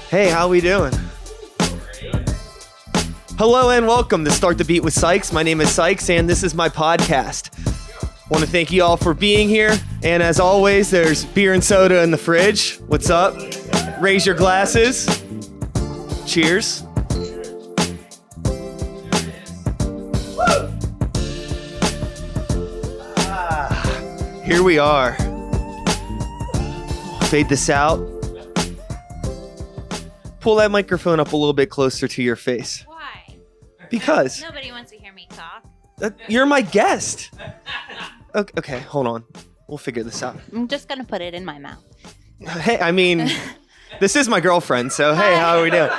Hey, how we doing? Hello and welcome to Start the Beat with Sykes. My name is Sykes and this is my podcast. Want to thank you all for being here. And as always, there's beer and soda in the fridge. What's up? Raise your glasses. Cheers. Here we are. Fade this out. Pull that microphone up a little bit closer to your face. Why? Because. Nobody wants to hear me talk. You're my guest. Okay, hold on. We'll figure this out. I'm just going to put it in my mouth. Hey, I mean, this is my girlfriend, so hey, how are we doing?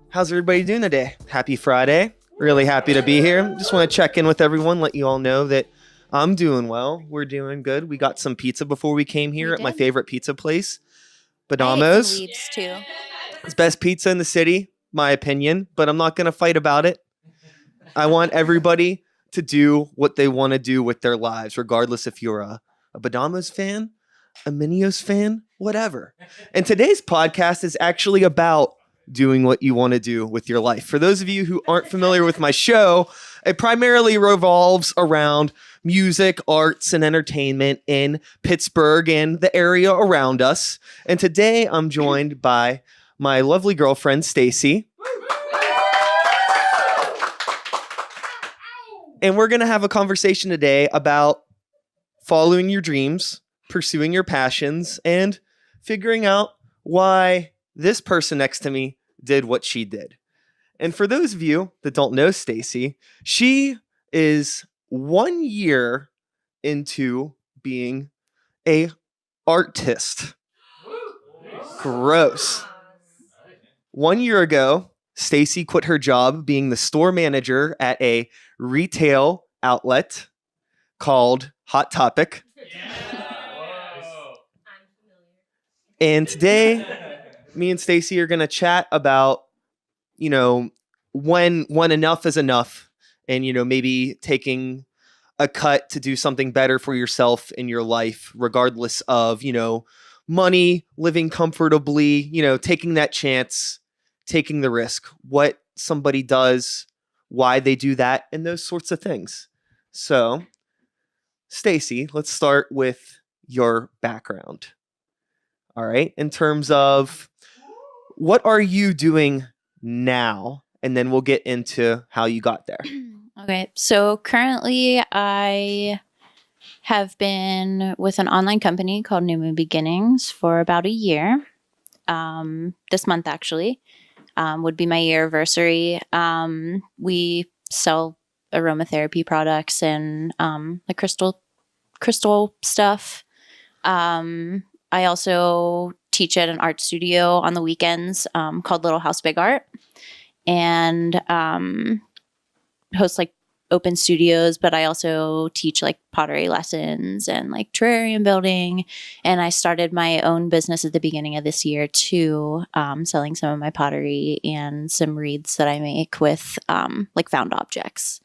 How's everybody doing today? Happy Friday. Really happy to be here. Just want to check in with everyone, let you all know that I'm doing well. We're doing good. We got some pizza before we came here at my favorite pizza place, Badamo's. Leads too. It's best pizza in the city, my opinion, but I'm not going to fight about it. I want everybody to do what they want to do with their lives, regardless if you're a Badamo's fan, a Minios fan, whatever. And today's podcast is actually about doing what you want to do with your life. For those of you who aren't familiar with my show, it primarily revolves around music, arts, and entertainment in Pittsburgh and the area around us. And today I'm joined by my lovely girlfriend, Stacey. And we're going to have a conversation today about following your dreams, pursuing your passions, and figuring out why this person next to me did what she did. And for those of you that don't know Stacey, she is 1 year into being a artist. Gross. 1 year ago, Stacey quit her job being the store manager at a retail outlet called Hot Topic. And today, me and Stacey are going to chat about, when enough is enough and, maybe taking a cut to do something better for yourself in your life, regardless of, money, living comfortably, taking that chance, taking the risk, what somebody does, why they do that, and those sorts of things. So, Stacey, let's start with your background. All right. In terms of what are you doing now? And then we'll get into how you got there. Okay. So currently I have been with an online company called New Moon Beginnings for about a year. This month actually would be my year anniversary. We sell aromatherapy products and like crystal stuff. I also teach at an art studio on the weekends called Little House Big Art, and host like open studios, but I also teach like pottery lessons and like terrarium building. And I started my own business at the beginning of this year too, selling some of my pottery and some wreaths that I make with like found objects.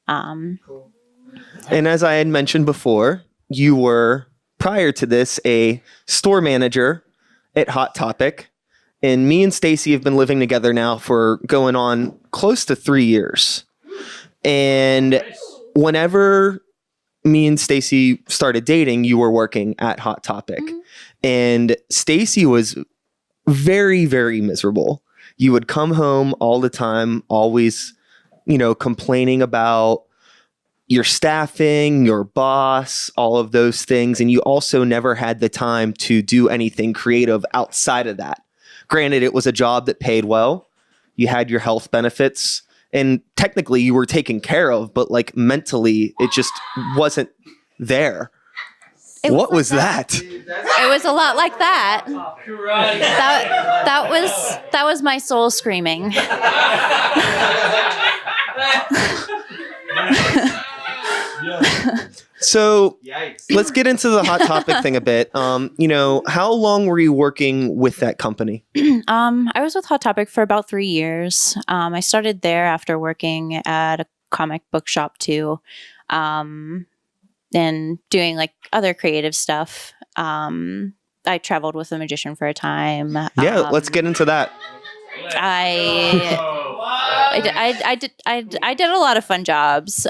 Cool. And as I had mentioned before, you were, prior to this, a store manager at Hot Topic. And me and Stacey have been living together now for going on close to 3 years. And whenever me and Stacey started dating, you were working at Hot Topic. Mm-hmm. And Stacey was very, very miserable. You would come home all the time, always, complaining about your staffing, your boss, all of those things. And you also never had the time to do anything creative outside of that. Granted, it was a job that paid well. You had your health benefits and technically you were taken care of, but like mentally it just wasn't there. What was that? It was a lot like that. That was my soul screaming. So let's get into the Hot Topic thing a bit. How long were you working with that company? I was with Hot Topic for about 3 years. I started there after working at a comic book shop too, and doing like other creative stuff. I traveled with a magician for a time. Yeah, let's get into that. I did a lot of fun jobs.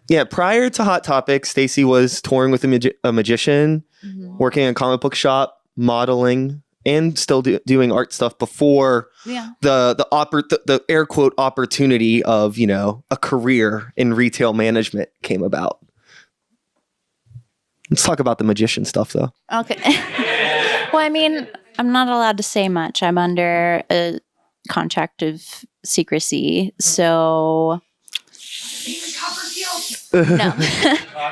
Yeah, prior to Hot Topic, Stacey was touring with a magician, working in a comic book shop, modeling, and still doing art stuff before the air quote opportunity of, you know, a career in retail management came about. Let's talk about the magician stuff, though. Okay. Well, I mean, I'm not allowed to say much. I'm under a contract of secrecy, so. No,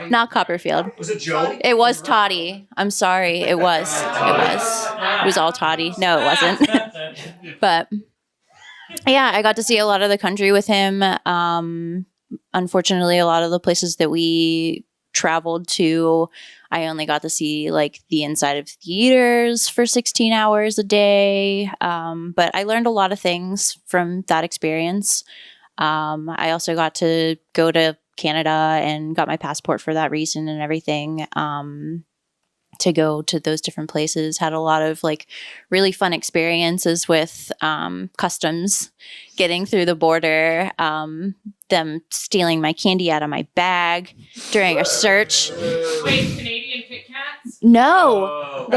not Copperfield. Was it Joe? It was Toddy. I'm sorry. It was. It was all Toddy. No, it wasn't. But yeah, I got to see a lot of the country with him. Unfortunately, a lot of the places that we traveled to, I only got to see like the inside of theaters for 16 hours a day. But I learned a lot of things from that experience. I also got to go to Canada and got my passport for that reason and everything, to go to those different places. Had a lot of like really fun experiences with customs, getting through the border, them stealing my candy out of my bag during a search. Wait, Canadian Kit Kats? No,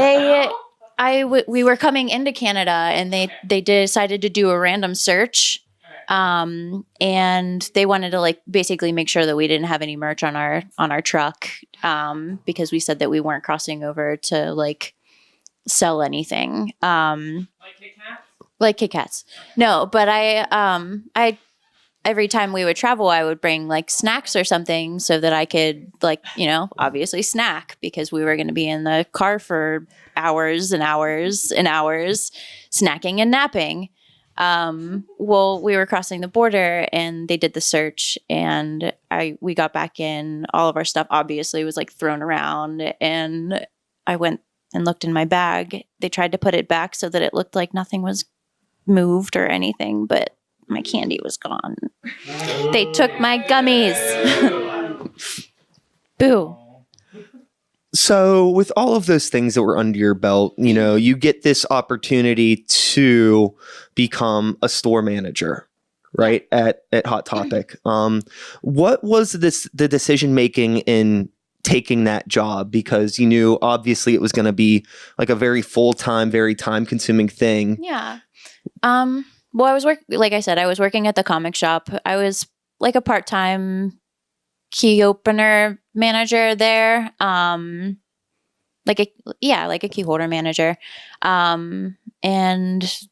we were coming into Canada and they decided to do a random search. And they wanted to like basically make sure that we didn't have any merch on our truck, because we said that we weren't crossing over to like sell anything. Like Kit Kats? Like Kit Kats. No, but I every time we would travel, I would bring like snacks or something so that I could like, you know, obviously snack, because we were going to be in the car for hours and hours and hours snacking and napping. Well, we were crossing the border and they did the search, and we got back in. All of our stuff obviously was like thrown around, and I went and looked in my bag. They tried to put it back so that it looked like nothing was moved or anything, but my candy was gone. They took my gummies. Boo. So with all of those things that were under your belt, you know, you get this opportunity to become a store manager, right? At Hot Topic. What was the decision making in taking that job? Because you knew obviously it was going to be like a very full-time, very time-consuming thing. Yeah. Well, like I said, I was working at the comic shop. I was like a part-time key opener manager there. Like a key holder manager. And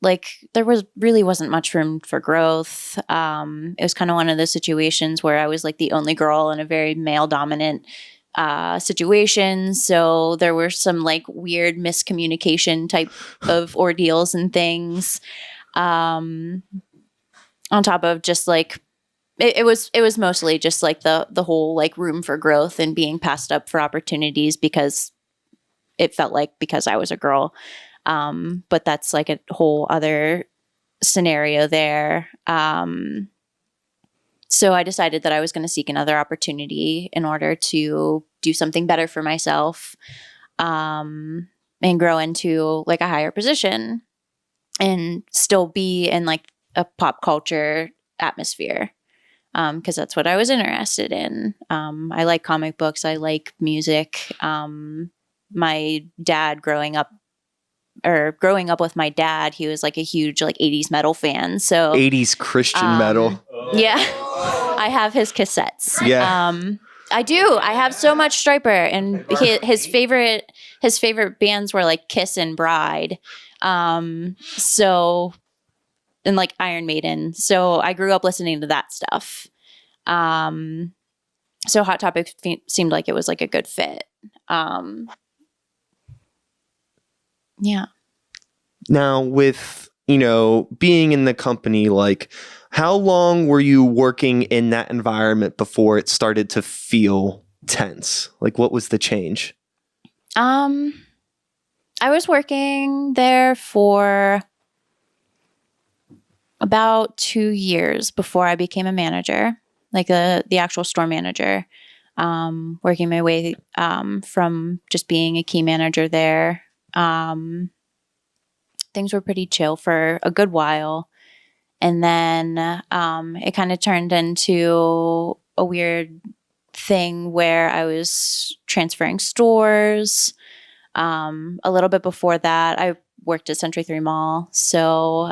like there wasn't much room for growth. It was kind of one of those situations where I was like the only girl in a very male dominant situation. So there were some like weird miscommunication type of ordeals and things. On top of just like it was mostly just like the whole like room for growth and being passed up for opportunities because it felt like because I was a girl. But that's like a whole other scenario there. So I decided that I was going to seek another opportunity in order to do something better for myself, and grow into like a higher position and still be in like a pop culture atmosphere. Because that's what I was interested in. I like comic books. I like music. My dad growing up with my dad, he was like a huge like 80s metal fan. So 80s Christian metal. Yeah. I have his cassettes. Yeah. I do. I have so much Striper, and his favorite bands were like Kiss and Bride. So, and like Iron Maiden. So I grew up listening to that stuff. So Hot Topic seemed like it was like a good fit. Yeah. Now with, you know, being in the company, like how long were you working in that environment before it started to feel tense? Like what was the change? I was working there for about 2 years before I became a manager, like the actual store manager. working my way from just being a key manager there. Things were pretty chill for a good while. And then it kind of turned into a weird thing where I was transferring stores. A little bit before that, I worked at Century 3 Mall. So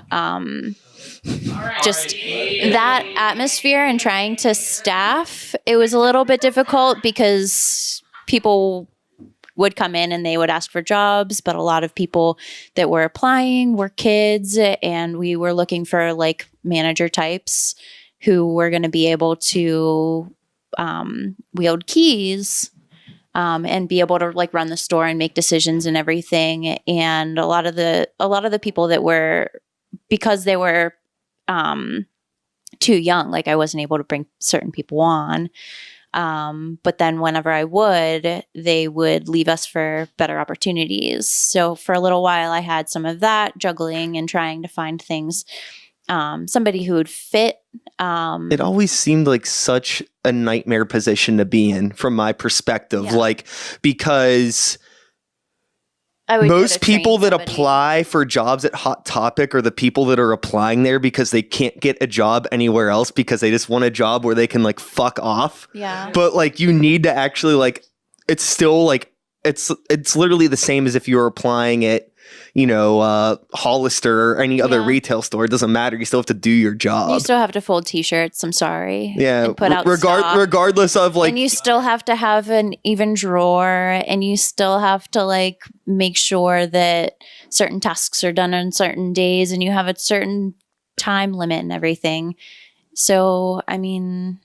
just that atmosphere and trying to staff, it was a little bit difficult because people would come in and they would ask for jobs, but a lot of people that were applying were kids, and we were looking for like manager types who were going to be able to wield keys and be able to like run the store and make decisions and everything. And a lot of the people that were, because they were too young, like I wasn't able to bring certain people on. But then whenever I would, they would leave us for better opportunities. So for a little while, I had some of that juggling and trying to find things, somebody who would fit. It always seemed like such a nightmare position to be in from my perspective, Yeah. like, because I would go most to train people that somebody. apply for jobs at Hot Topic are the people that are applying there because they can't get a job anywhere else because they just want a job where they can like fuck off. Yeah. But like you need to actually like, it's still like, it's literally the same as if you were applying at, you know, Hollister or any other Yeah. retail store. It doesn't matter. You still have to do your job. You still have to fold t-shirts. I'm sorry. Yeah. And put out stock. Regardless of like, and you still have to have an even drawer, and you still have to like make sure that certain tasks are done on certain days, and you have a certain time limit and everything. So, I mean,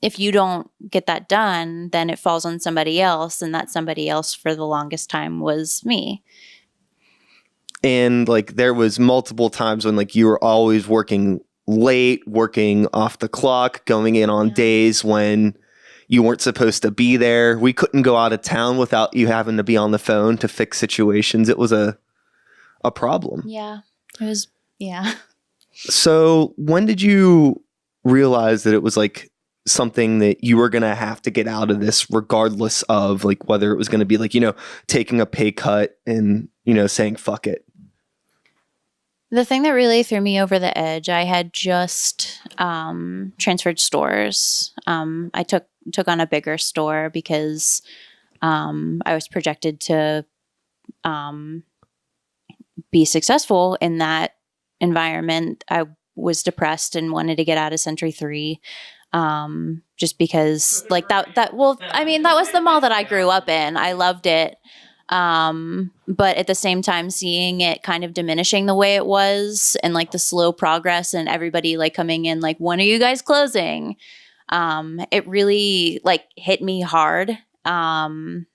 if you don't get that done, then it falls on somebody else, and that somebody else for the longest time was me. and like there was multiple times when like you were always working late, working off the clock, going in on days when you weren't supposed to be there. We couldn't go out of town without you having to be on the phone to fix situations. It was a problem. Yeah. It was, yeah. So when did you realize that it was like something that you were going to have to get out of this, regardless of like whether it was going to be like, you know, taking a pay cut and, you know, saying fuck it? The thing that really threw me over the edge, I had just transferred stores. I took on a bigger store because I was projected to be successful in that environment. I was depressed and wanted to get out of Century 3. Just because like that well, I mean, that was the mall that I grew up in. I loved it. But at the same time, seeing it kind of diminishing the way it was, and like the slow progress and everybody like coming in like, when are you guys closing? It really like hit me hard. And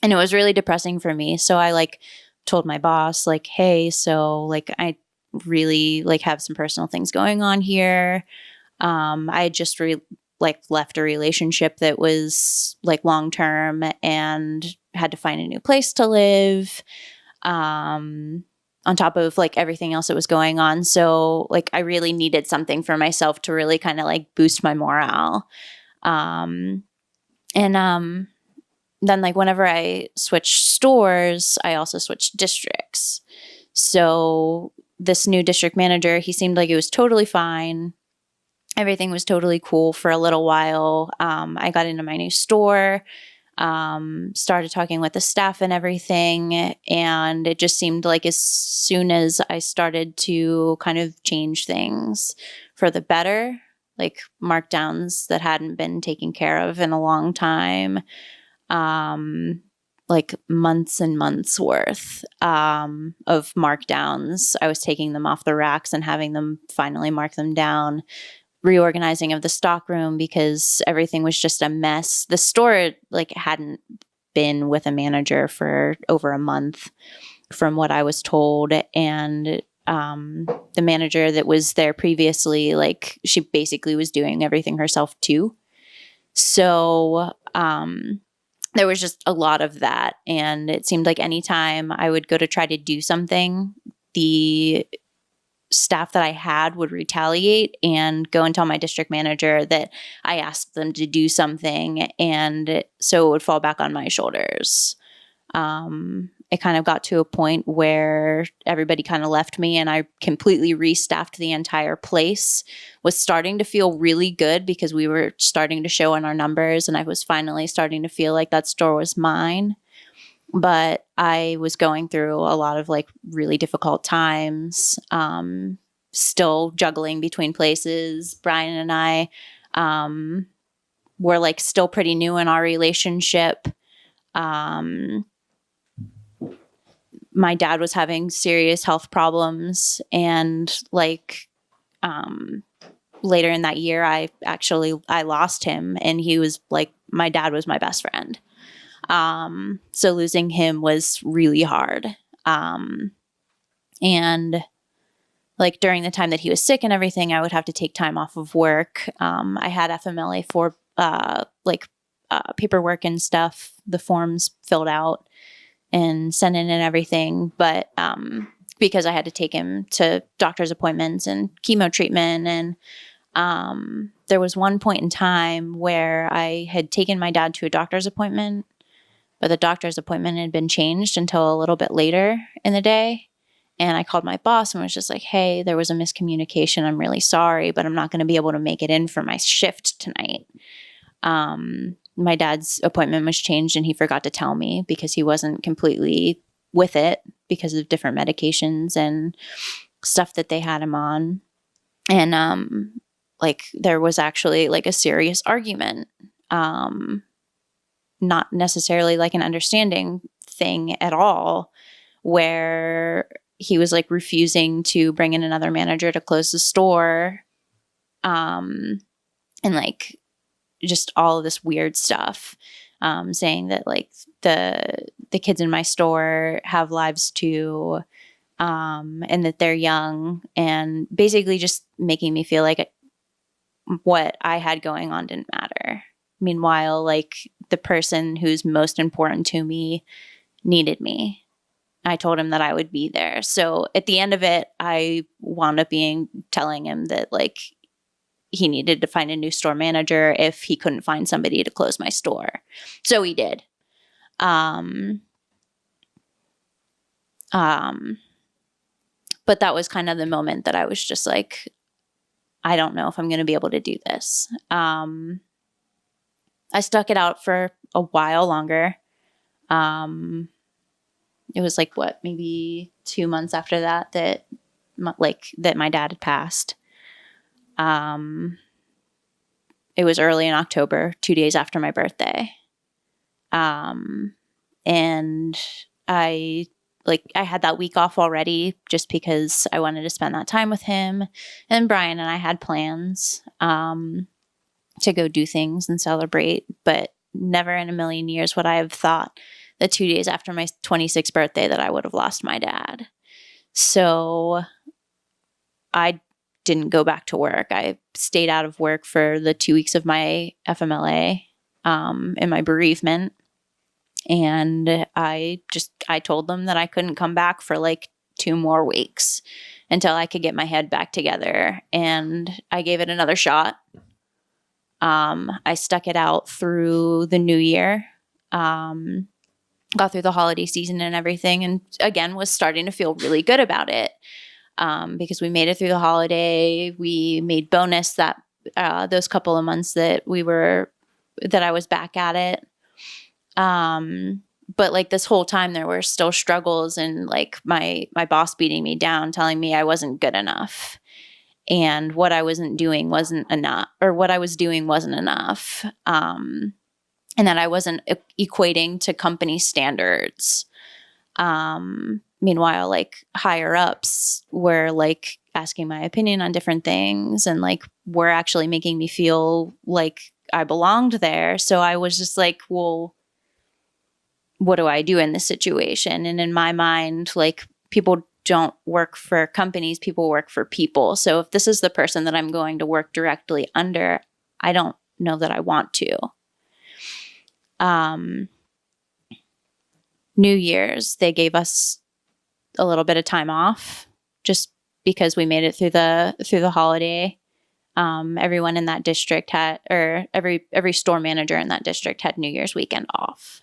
it was really depressing for me. So I like told my boss like, hey, so like I really like have some personal things going on here. I had just left a relationship that was like long-term and had to find a new place to live, on top of like everything else that was going on. So like I really needed something for myself to really kind of like boost my morale. Then like whenever I switched stores, I also switched districts. So this new district manager, he seemed like it was totally fine. Everything was totally cool for a little while. I got into my new store, started talking with the staff and everything. And it just seemed like as soon as I started to kind of change things for the better, like markdowns that hadn't been taken care of in a long time, like months and months worth of markdowns. I was taking them off the racks and having them finally mark them down. Reorganizing of the stock room because everything was just a mess. The store like hadn't been with a manager for over a month from what I was told. And the manager that was there previously, like she basically was doing everything herself too. So there was just a lot of that. And it seemed like anytime I would go to try to do something, the staff that I had would retaliate and go and tell my district manager that I asked them to do something, and so it would fall back on my shoulders. It kind of got to a point where everybody kind of left me and I completely restaffed the entire place. Was starting to feel really good because we were starting to show in our numbers and I was finally starting to feel like that store was mine. But I was going through a lot of like really difficult times, still juggling between places. Brian and I were like still pretty new in our relationship. My dad was having serious health problems, and like later in that year I lost him, and he was like, my dad was my best friend. So losing him was really hard. And like during the time that he was sick and everything, I would have to take time off of work. I had FMLA for paperwork and stuff, the forms filled out and sent in and everything. But because I had to take him to doctor's appointments and chemo treatment. And there was one point in time where I had taken my dad to a doctor's appointment, but the doctor's appointment had been changed until a little bit later in the day. And I called my boss and was just like, hey, there was a miscommunication. I'm really sorry, but I'm not going to be able to make it in for my shift tonight. My dad's appointment was changed and he forgot to tell me because he wasn't completely with it because of different medications and stuff that they had him on. And like there was actually like a serious argument, not necessarily like an understanding thing at all, where he was like refusing to bring in another manager to close the store, and like just all of this weird stuff, saying that like the kids in my store have lives too, and that they're young, and basically just making me feel like what I had going on didn't matter. Meanwhile, like the person who's most important to me needed me. I told him that I would be there. So at the end of it, I wound up telling him that like he needed to find a new store manager if he couldn't find somebody to close my store. So he did. But that was kind of the moment that I was just like, I don't know if I'm going to be able to do this. I stuck it out for a while longer. It was like maybe 2 months after that my dad had passed. It was early in October, 2 days after my birthday. And I had that week off already just because I wanted to spend that time with him. And Brian and I had plans to go do things and celebrate, but never in a million years would I have thought that 2 days after my 26th birthday that I would have lost my dad. So I didn't go back to work. I stayed out of work for the 2 weeks of my FMLA in my bereavement. And I told them that I couldn't come back for like 2 more weeks until I could get my head back together. And I gave it another shot. I stuck it out through the new year, got through the holiday season and everything. And again, was starting to feel really good about it. Because we made it through the holiday. We made bonus that those couple of months that I was back at it. But like this whole time there were still struggles and like my boss beating me down, telling me I wasn't good enough and what I was doing wasn't enough. And that I wasn't equating to company standards. Meanwhile, like higher ups were like asking my opinion on different things and like were actually making me feel like I belonged there. So I was just like, well, what do I do in this situation? And in my mind, like people don't work for companies, people work for people. So if this is the person that I'm going to work directly under, I don't know that I want to. New Year's, they gave us a little bit of time off, just because we made it through the holiday. Everyone in that district every store manager in that district had New Year's weekend off.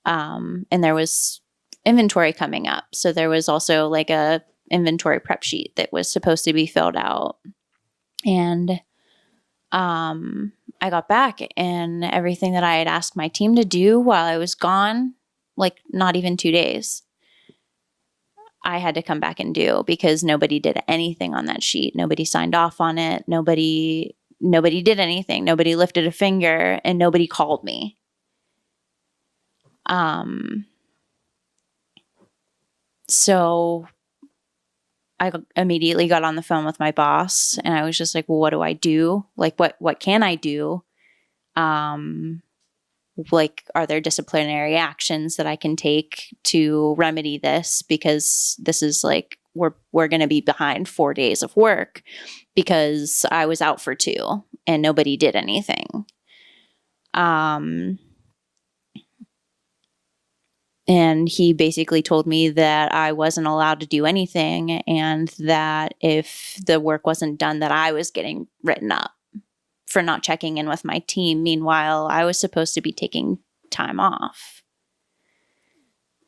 And there was inventory coming up. So there was also like a inventory prep sheet that was supposed to be filled out. And I got back, and everything that I had asked my team to do while I was gone, like not even 2 days, I had to come back and do, because nobody did anything on that sheet. Nobody signed off on it. Nobody did anything. Nobody lifted a finger, and nobody called me. So I immediately got on the phone with my boss, and I was just like, well, what do I do? Like, what can I do? Like, are there disciplinary actions that I can take to remedy this? Because this is like, we're going to be behind 4 days of work because I was out for 2 and nobody did anything. And he basically told me that I wasn't allowed to do anything, and that if the work wasn't done, that I was getting written up for not checking in with my team. Meanwhile, I was supposed to be taking time off.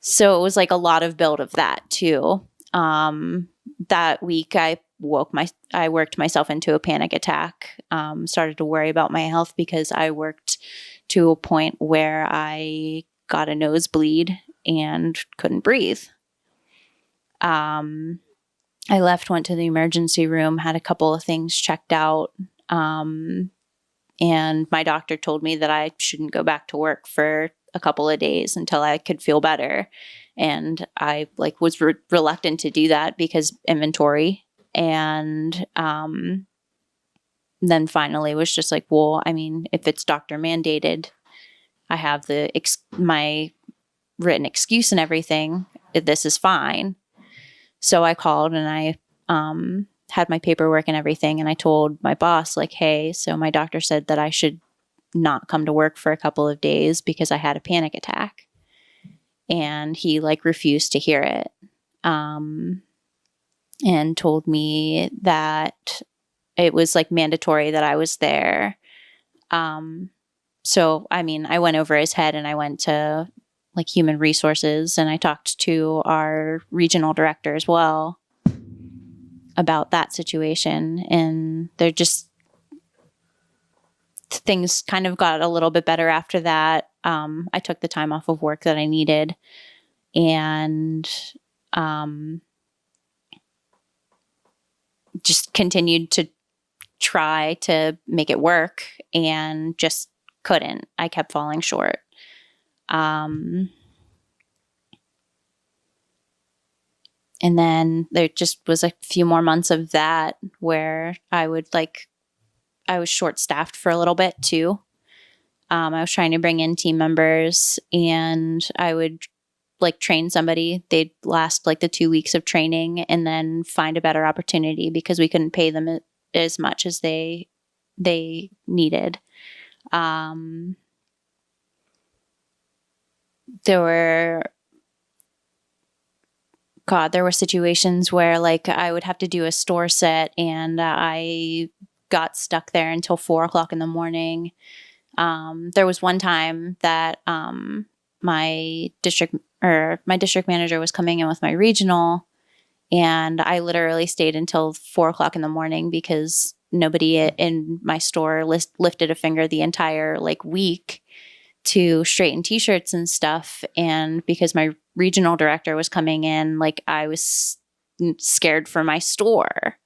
So it was like a lot of build of that too. That week I worked myself into a panic attack, started to worry about my health because I worked to a point where I got a nosebleed and couldn't breathe. I left, went to the emergency room, had a couple of things checked out. And my doctor told me that I shouldn't go back to work for a couple of days until I could feel better. And I was reluctant to do that because inventory. And, then finally was just like, well, I mean, if it's doctor mandated, I have my written excuse and everything. This is fine. So I called and I had my paperwork and everything. And I told my boss, like, hey, so my doctor said that I should not come to work for a couple of days because I had a panic attack. And he refused to hear it. And told me that it was mandatory that I was there. So, I mean, I went over his head and I went to human resources, and I talked to our regional director as well about that situation. And they're just, things kind of got a little bit better after that. I took the time off of work that I needed, and just continued to try to make it work, and just couldn't. I kept falling short. And then there just was a few more months of that where I was short staffed for a little bit too. I was trying to bring in team members, and I would train somebody. They'd last the 2 weeks of training and then find a better opportunity because we couldn't pay them as much as they needed. There were situations where I would have to do a store set, and I got stuck there until 4:00 in the morning. There was one time that my district manager was coming in with my regional, and I literally stayed until 4:00 in the morning because nobody in my store lifted a finger the entire week to straighten t-shirts and stuff. And because my regional director was coming in, I was scared for my store.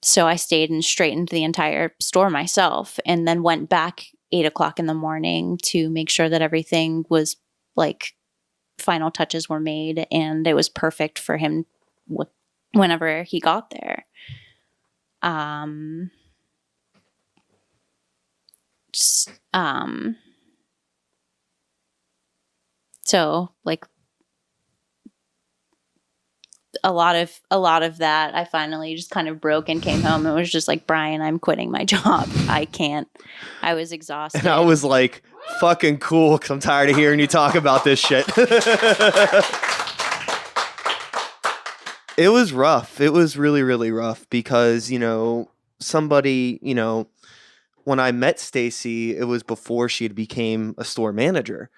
So I stayed and straightened the entire store myself, and then went back 8:00 in the morning to make sure that everything was final touches were made, and it was perfect for him whenever he got there. So a lot of that, I finally just kind of broke and came home and was just like, Brian, I'm quitting my job. I can't. I was exhausted. And I was like, fucking cool, because I'm tired of hearing you talk about this shit. It was rough. It was really, really rough because, somebody, when I met Stacey, it was before she had became a store manager.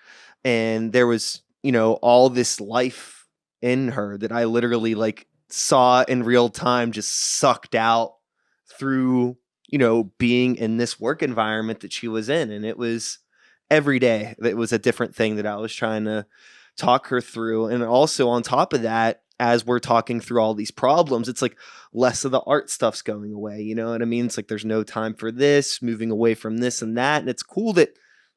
And there was, all this life in her that I literally like saw in real time just sucked out through, being in this work environment that she was in. And it was every day. It was a different thing that I was trying to talk her through. And also on top of that, as we're talking through all these problems, it's like less of the art stuff's going away. You know what I mean? It's like there's no time for this, moving away from this and that. And it's cool that,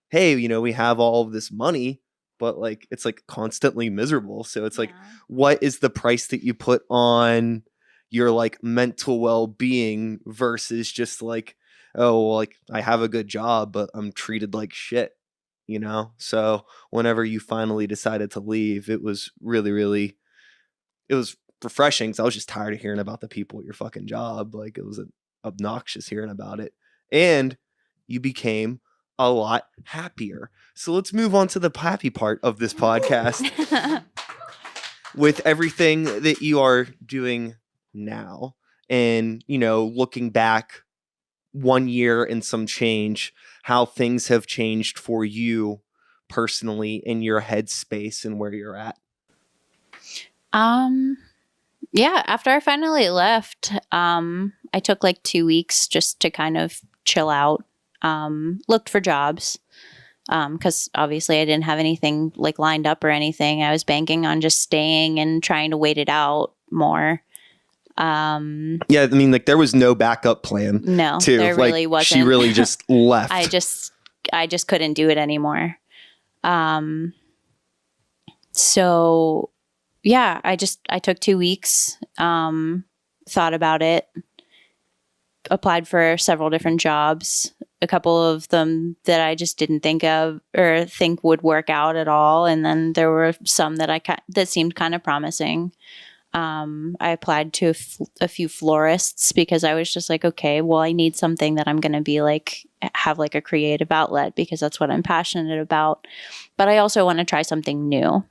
hey, we have all of this money, but like it's like constantly miserable. So it's like, what is the price that you put on your like mental well-being versus just like, oh, well, like I have a good job, but I'm treated like shit, So whenever you finally decided to leave, it was really, really, it was refreshing because I was just tired of hearing about the people at your fucking job. Like it was obnoxious hearing about it. And you became a lot happier. So let's move on to the happy part of this podcast with everything that you are doing now. And, looking back 1 year and some change, how things have changed for you personally in your headspace and where you're at. Yeah, after I finally left, I took like 2 weeks just to kind of chill out, looked for jobs, because obviously I didn't have anything like lined up or anything. I was banking on just staying and trying to wait it out more. Yeah, I mean, like there was no backup plan. No, too. there like, really wasn't. She really just left. I just couldn't do it anymore. So yeah, I took 2 weeks, thought about it, applied for several different jobs, a couple of them that I just didn't think of or think would work out at all. And then there were some that seemed kind of promising. I applied to a few florists because I was just like, okay, well, I need something that I'm going to be like, have like a creative outlet because that's what I'm passionate about. But I also want to try something new.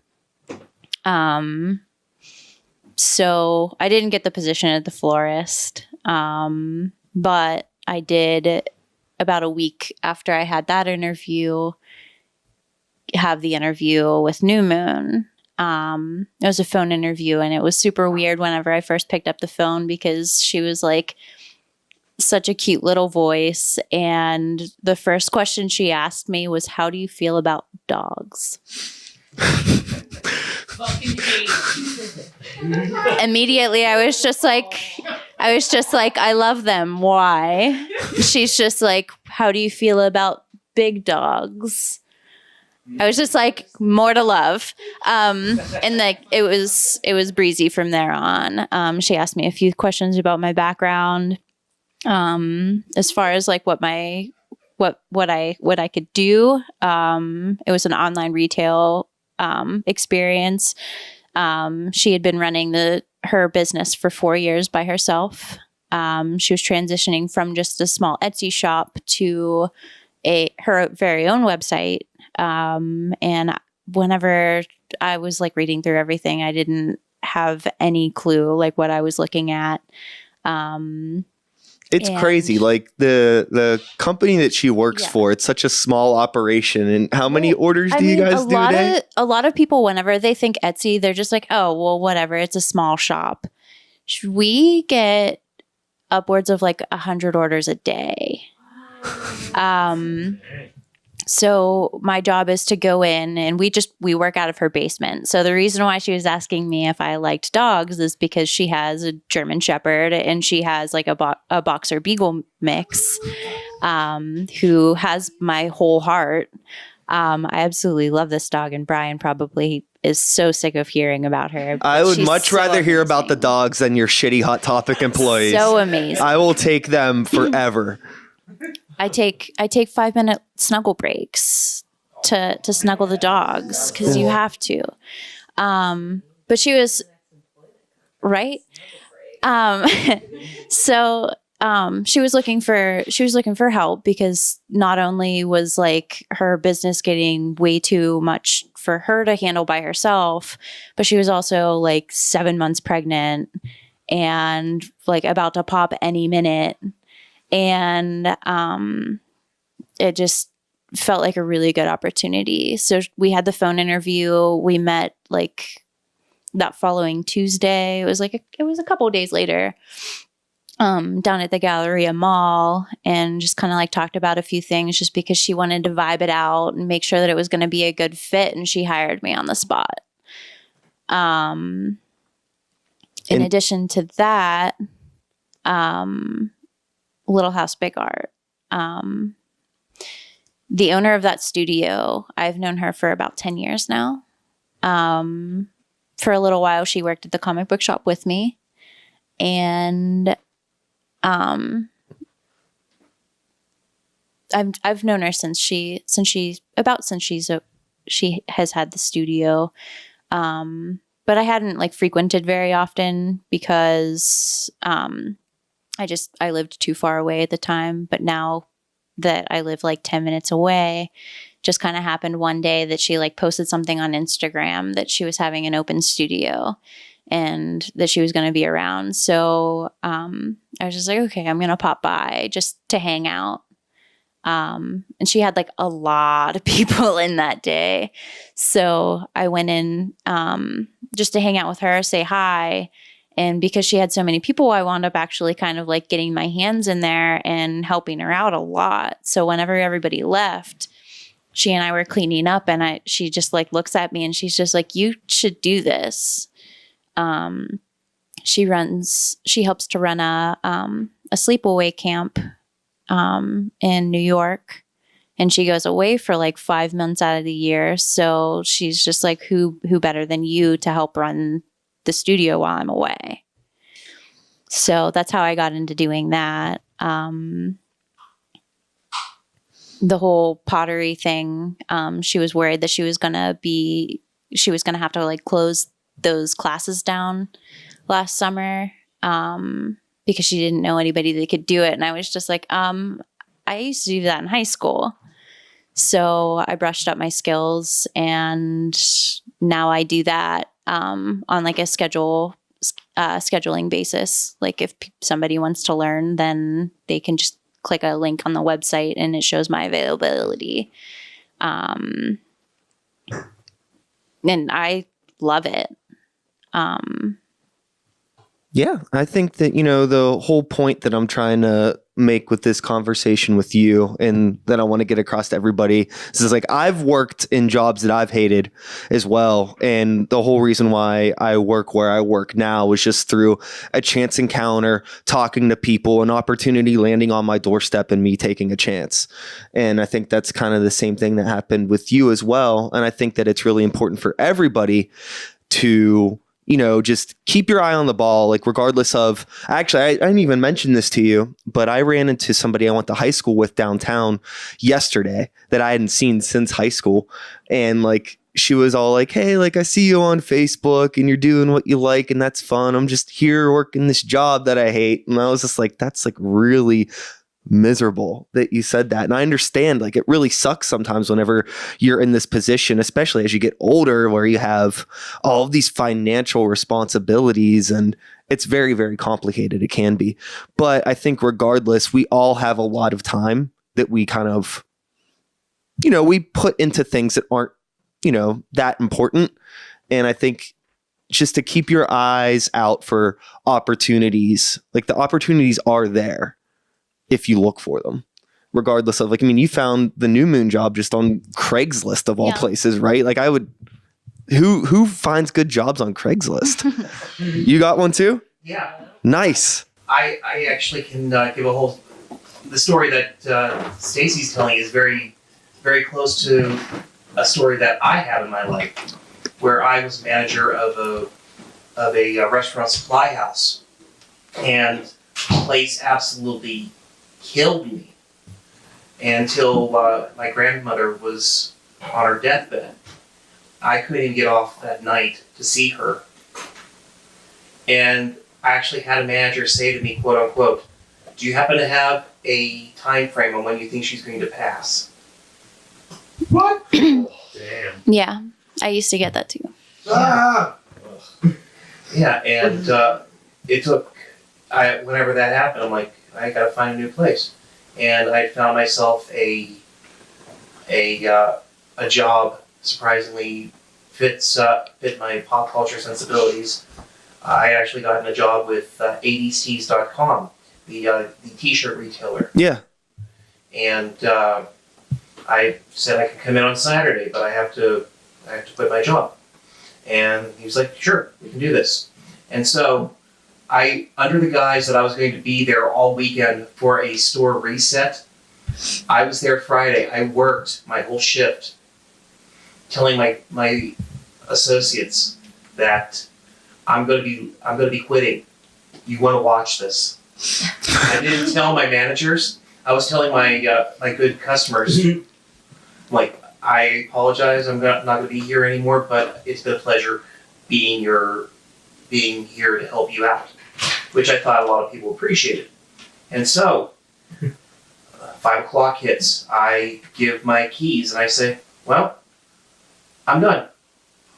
So I didn't get the position at the florist. But I did about a week after I had that interview, have the interview with New Moon. It was a phone interview and it was super weird whenever I first picked up the phone because she was like such a cute little voice. And the first question she asked me was, how do you feel about dogs? Fucking hate. Immediately, I was just like, I love them. Why? She's just like, how do you feel about big dogs? I was just like, more to love. And like, it was breezy from there on. She asked me a few questions about my background. As far as like what I could do. It was an online retail experience. She had been running her business for 4 years by herself. She was transitioning from just a small Etsy shop to her very own website. And whenever I was like reading through everything, I didn't have any clue like what I was looking at. It's crazy. Like the company that she works for, it's such a small operation. And how many orders do you guys do a day? A lot of people, whenever they think Etsy, they're just like, oh, well, whatever. It's a small shop. We get upwards of like 100 orders a day. So my job is to go in and we work out of her basement. So the reason why she was asking me if I liked dogs is because she has a German Shepherd and she has like a Boxer Beagle mix, who has my whole heart. I absolutely love this dog, and Brian probably is so sick of hearing about her. I would much rather hear about the dogs than your shitty Hot Topic employees. So amazing. I will take them forever. I take 5-minute snuggle breaks to snuggle the dogs because you have to. But she was right. So she was looking for help because not only was like her business getting way too much for her to handle by herself, but she was also like 7 months pregnant and like about to pop any minute. And it just felt like a really good opportunity. So we had the phone interview. We met like that following Tuesday. It was a couple of days later, down at the Galleria Mall, and just kind of like talked about a few things just because she wanted to vibe it out and make sure that it was going to be a good fit. And she hired me on the spot. In addition to that, Little House Big Art. The owner of that studio, I've known her for about 10 years now. For a little while, she worked at the comic book shop with me. And I've known her since she has had the studio. But I hadn't like frequented very often because I lived too far away at the time. But now that I live like 10 minutes away, just kind of happened one day that she like posted something on Instagram that she was having an open studio and that she was going to be around. So I was just like, okay, I'm going to pop by just to hang out. And she had like a lot of people in that day. So I went in just to hang out with her, say hi. And because she had so many people, I wound up actually kind of like getting my hands in there and helping her out a lot. So whenever everybody left, she and I were cleaning up, and she just like looks at me and she's just like, you should do this. She helps to run a sleepaway camp in New York, and she goes away for like 5 months out of the year. So she's just like, who better than you to help run the studio while I'm away? So that's how I got into doing that. The whole pottery thing, she was worried that she was going to have to like close those classes down last summer because she didn't know anybody that could do it. And I was just like, I used to do that in high school. So I brushed up my skills, and now I do that on like a scheduling basis. Like if somebody wants to learn, then they can just click a link on the website and it shows my availability. And I love it. Yeah, I think that, the whole point that I'm trying to make with this conversation with you and that I want to get across to everybody is like, I've worked in jobs that I've hated as well. And the whole reason why I work where I work now was just through a chance encounter, talking to people, an opportunity landing on my doorstep and me taking a chance. And I think that's kind of the same thing that happened with you as well. And I think that it's really important for everybody to just keep your eye on the ball, like regardless of, actually, I didn't even mention this to you, but I ran into somebody I went to high school with downtown yesterday that I hadn't seen since high school. And like, she was all like, hey, like I see you on Facebook and you're doing what you like and that's fun. I'm just here working this job that I hate. And I was just like, that's like really miserable that you said that. And I understand, like, it really sucks sometimes whenever you're in this position, especially as you get older, where you have all of these financial responsibilities, and it's very, very complicated. It can be. But I think regardless, we all have a lot of time that we kind of, we put into things that aren't, that important. And I think just to keep your eyes out for opportunities, like the opportunities are there if you look for them, regardless of, like, you found the New Moon job just on Craigslist of all places, right? Like who finds good jobs on Craigslist? You got one too? Yeah. Nice. I actually can give the story that Stacey's telling is very, very close to a story that I have in my life, where I was manager of a restaurant supply house, and the place absolutely killed me until my grandmother was on her deathbed. I couldn't even get off that night to see her. And I actually had a manager say to me, quote unquote, Do you happen to have a time frame on when you think she's going to pass? What? Damn. Yeah, I used to get that too. Ah! Yeah, and it took, whenever that happened, I'm like, I gotta find a new place. And I found myself a job surprisingly fit my pop culture sensibilities. I actually got a job with 80stees.com, the t-shirt retailer. Yeah. And I said I could come in on Saturday, but I have to quit my job. And he was like, sure, we can do this. And so under the guise that I was going to be there all weekend for a store reset, I was there Friday. I worked my whole shift telling my associates that I'm gonna be quitting. You want to watch this? I didn't tell my managers. I was telling my my good customers, like, I apologize. I'm not going to be here anymore, but it's been a pleasure being here to help you out, which I thought a lot of people appreciated. And so, 5 o'clock hits. I give my keys and I say, well, I'm done.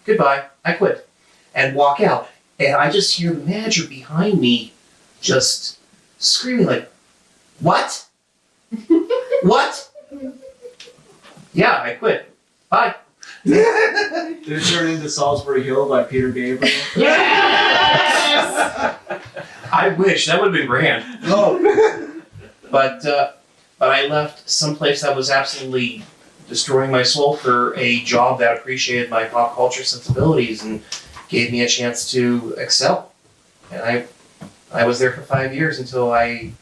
Goodbye. I quit. And walk out. And I just hear the manager behind me just screaming like, what? What? Yeah, I quit. Bye. Did it turn into Salisbury Hill by Peter Gabriel? Yes! I wish. That would have been grand. Oh. But I left someplace that was absolutely destroying my soul for a job that appreciated my pop culture sensibilities and gave me a chance to excel. And I was there for 5 years until I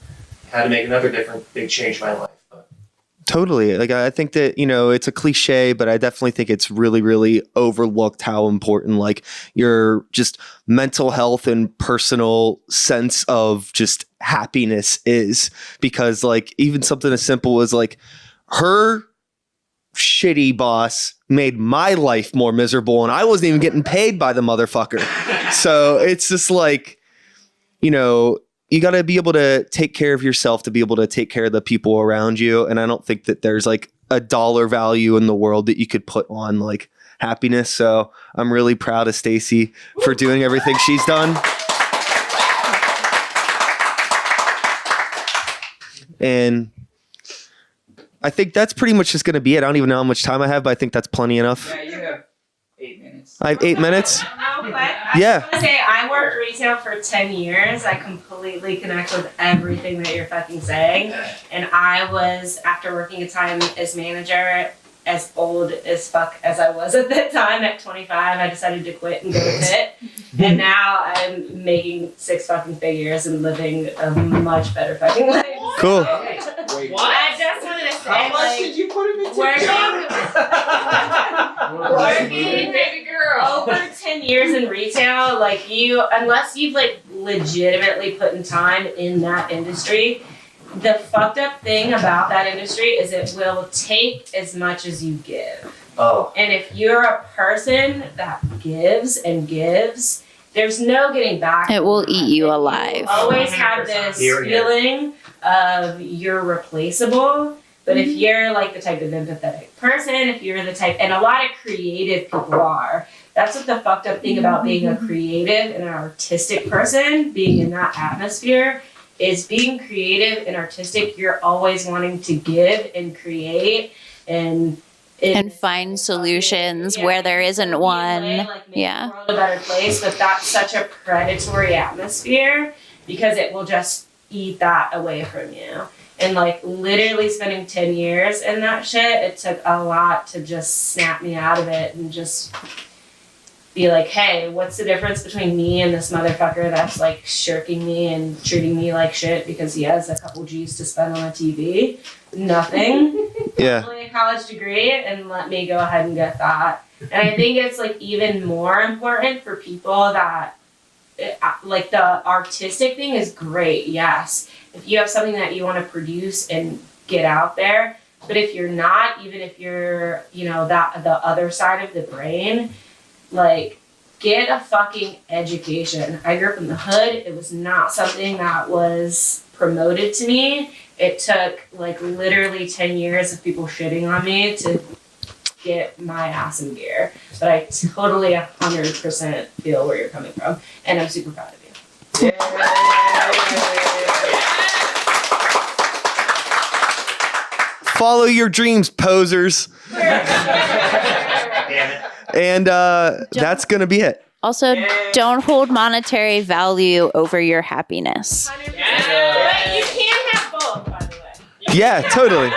had to make another big change in my life. Totally. Like, I think that, it's a cliche, but I definitely think it's really, really overlooked how important, like, your just mental health and personal sense of just happiness is. Because, like, even something as simple as, like, her shitty boss made my life more miserable and I wasn't even getting paid by the motherfucker. So it's just like, you got to be able to take care of yourself to be able to take care of the people around you. And I don't think that there's like a dollar value in the world that you could put on like happiness. So I'm really proud of Stacey for doing everything she's done. And I think that's pretty much just going to be it. I don't even know how much time I have, but I think that's plenty enough. Yeah, you have 8 minutes. I have 8 minutes. No, but Yeah. I was gonna say I worked retail for 10 years. I completely connect with everything that you're fucking saying. And I was, after working a time as manager, as old as fuck as I was at that time at 25, I decided to quit and go to Pitt. And now I'm making 6 fucking figures and living a much better fucking life. Cool. Wait. I just wanted to say, How much like, did you put him into? working Baby girl. over 10 years in retail, like unless you've like legitimately put in time in that industry, the fucked up thing about that industry is it will take as much as you give. Oh. And if you're a person that gives and gives, there's no getting back. It will eat you alive. Always have this feeling of you're replaceable. But if you're like the type of empathetic person, if you're the type, and a lot of creative people are, that's what the fucked up thing about being a creative and an artistic person, being in that atmosphere, is being creative and artistic. You're always wanting to give and create and find solutions where there isn't one. Make Yeah. the world a better place, but that's such a predatory atmosphere because it will just eat that away from you. And like literally spending 10 years in that shit, it took a lot to just snap me out of it and just be like, hey, what's the difference between me and this motherfucker that's like shirking me and treating me like shit because he has a couple G's to spend on a TV? Nothing. Yeah. Only a college degree, and let me go ahead and get that. And I think it's like even more important for people that like the artistic thing is great, yes. If you have something that you want to produce and get out there, but if you're not, even if you're, that the other side of the brain, like get a fucking education. I grew up in the hood. It was not something that was promoted to me. It took like literally 10 years of people shitting on me to get my ass in gear. But I totally 100% feel where you're coming from. And I'm super proud of you. Follow your dreams, posers. Damn it. And that's going to be it. Also, don't hold monetary value over your happiness. 100%. But you can have both, by the way. Yeah, totally.